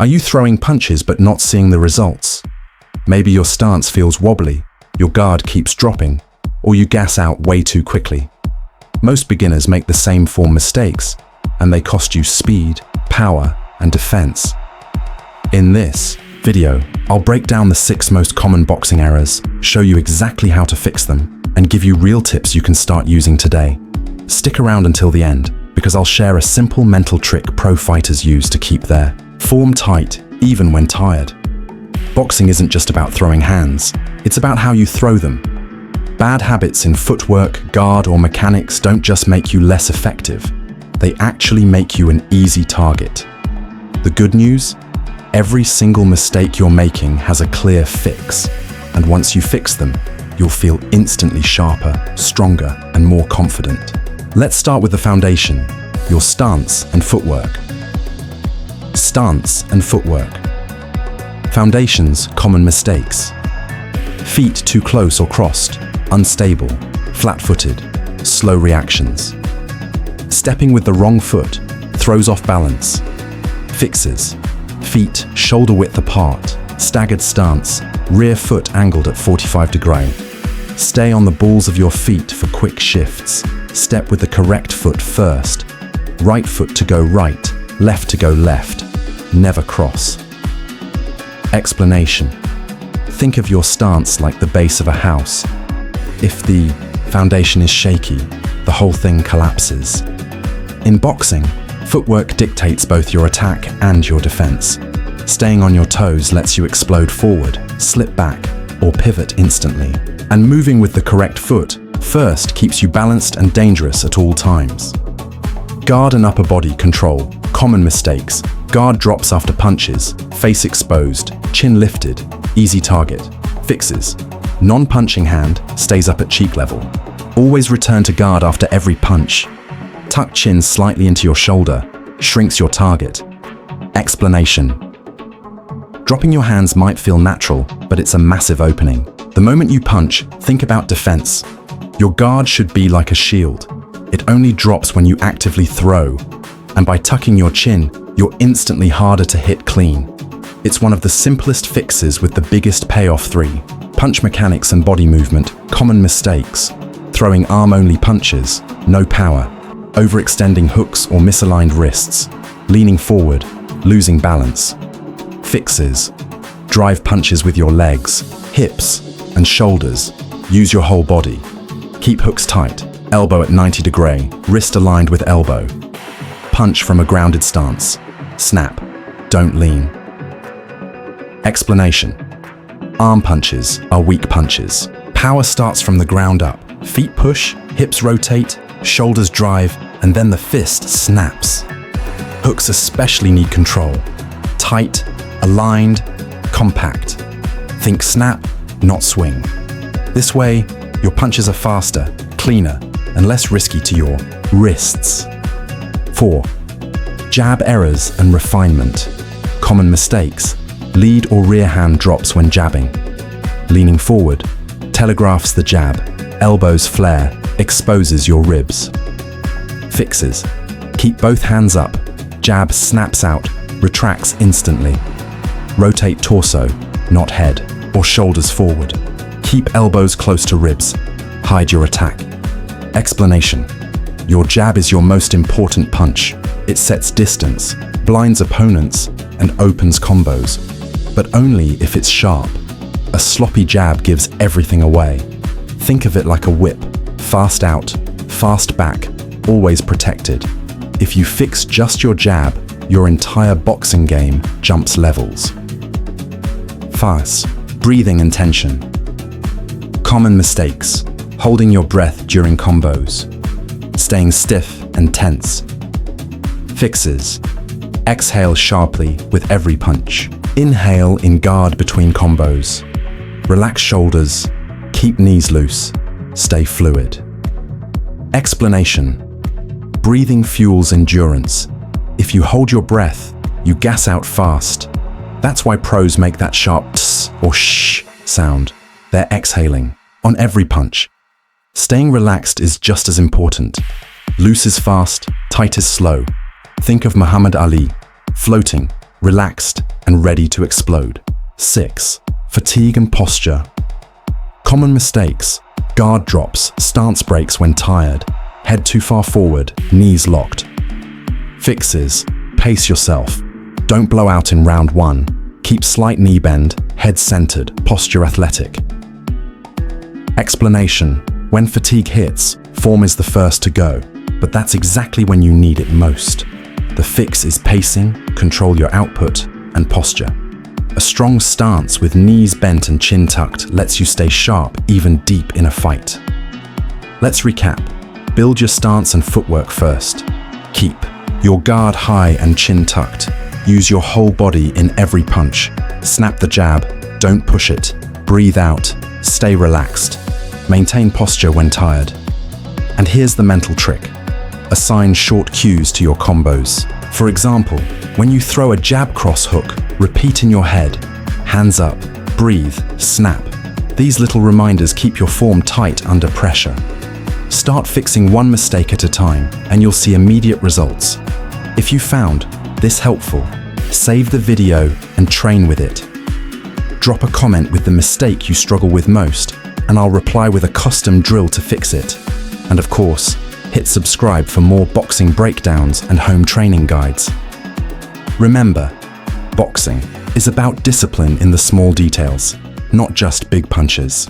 Are you throwing punches but not seeing the results? Maybe your stance feels wobbly, your guard keeps dropping, or you gas out way too quickly. Most beginners make the same form mistakes, and they cost you speed, power, and defense. In this video, I'll break down the 6 most common boxing errors, show you exactly how to fix them, and give you real tips you can start using today. Stick around until the end, because I'll share a simple mental trick pro fighters use to keep their form tight, even when tired. Boxing isn't just about throwing hands, it's about how you throw them. Bad habits in footwork, guard, or mechanics don't just make you less effective, they actually make you an easy target. The good news? Every single mistake you're making has a clear fix, and once you fix them, you'll feel instantly sharper, stronger, and more confident. Let's start with the foundation, your stance and footwork. Stance and footwork. Foundations, common mistakes. Feet too close or crossed, unstable, flat-footed, slow reactions. Stepping with the wrong foot throws off balance. Fixes. Feet shoulder width apart, staggered stance, rear foot angled at 45 degrees. Stay on the balls of your feet for quick shifts. Step with the correct foot first. Right foot to go right, left to go left. Never cross. Explanation. Think of your stance like the base of a house. If the foundation is shaky, the whole thing collapses. In boxing, footwork dictates both your attack and your defense. Staying on your toes lets you explode forward, slip back, or pivot instantly. And moving with the correct foot first keeps you balanced and dangerous at all times. Guard and upper body control. Common mistakes. Guard drops after punches, face exposed, chin lifted, easy target. Fixes. Non-punching hand stays up at cheek level. Always return to guard after every punch. Tuck chin slightly into your shoulder, shrinks your target. Explanation. Dropping your hands might feel natural, but it's a massive opening. The moment you punch, think about defense. Your guard should be like a shield. It only drops when you actively throw, and by tucking your chin, you're instantly harder to hit clean. It's one of the simplest fixes with the biggest payoff. 3. Punch mechanics and body movement, common mistakes. Throwing arm-only punches, no power. Overextending hooks or misaligned wrists. Leaning forward, losing balance. Fixes. Drive punches with your legs, hips, and shoulders. Use your whole body. Keep hooks tight, elbow at 90 degrees, wrist aligned with elbow. Punch from a grounded stance. Snap, don't lean. Explanation. Arm punches are weak punches. Power starts from the ground up. Feet push, hips rotate, shoulders drive, and then the fist snaps. Hooks especially need control. Tight, aligned, compact. Think snap, not swing. This way, your punches are faster, cleaner, and less risky to your wrists. 4. Jab errors and refinement. Common mistakes. Lead or rear hand drops when jabbing. Leaning forward, telegraphs the jab. Elbows flare, exposes your ribs. Fixes. Keep both hands up. Jab snaps out, retracts instantly. Rotate torso, not head, or shoulders forward. Keep elbows close to ribs. Hide your attack. Explanation. Your jab is your most important punch. It sets distance, blinds opponents, and opens combos. But only if it's sharp. A sloppy jab gives everything away. Think of it like a whip. Fast out, fast back, always protected. If you fix just your jab, your entire boxing game jumps levels. 5. Breathing and tension. Common mistakes. Holding your breath during combos. Staying stiff and tense. Fixes. Exhale sharply with every punch. Inhale in guard between combos. Relax shoulders. Keep knees loose. Stay fluid. Explanation. Breathing fuels endurance. If you hold your breath, you gas out fast. That's why pros make that sharp tss or shh sound. They're exhaling on every punch. Staying relaxed is just as important. Loose is fast, tight is slow. Think of Muhammad Ali, floating, relaxed, and ready to explode. 6. Fatigue and posture. Common mistakes: guard drops, stance breaks when tired, head too far forward, knees locked. Fixes: pace yourself. Don't blow out in round 1. Keep slight knee bend, head centered, posture athletic. Explanation: when fatigue hits, form is the first to go, but that's exactly when you need it most. The fix is pacing, control your output, and posture. A strong stance with knees bent and chin tucked lets you stay sharp even deep in a fight. Let's recap. Build your stance and footwork first. Keep your guard high and chin tucked. Use your whole body in every punch. Snap the jab, don't push it. Breathe out, stay relaxed. Maintain posture when tired. And here's the mental trick. Assign short cues to your combos. For example, when you throw a jab cross hook, repeat in your head, hands up, breathe, snap. These little reminders keep your form tight under pressure. Start fixing one mistake at a time, and you'll see immediate results. If you found this helpful, save the video and train with it. Drop a comment with the mistake you struggle with most, and I'll reply with a custom drill to fix it. And of course, hit subscribe for more boxing breakdowns and home training guides. Remember, boxing is about discipline in the small details, not just big punches.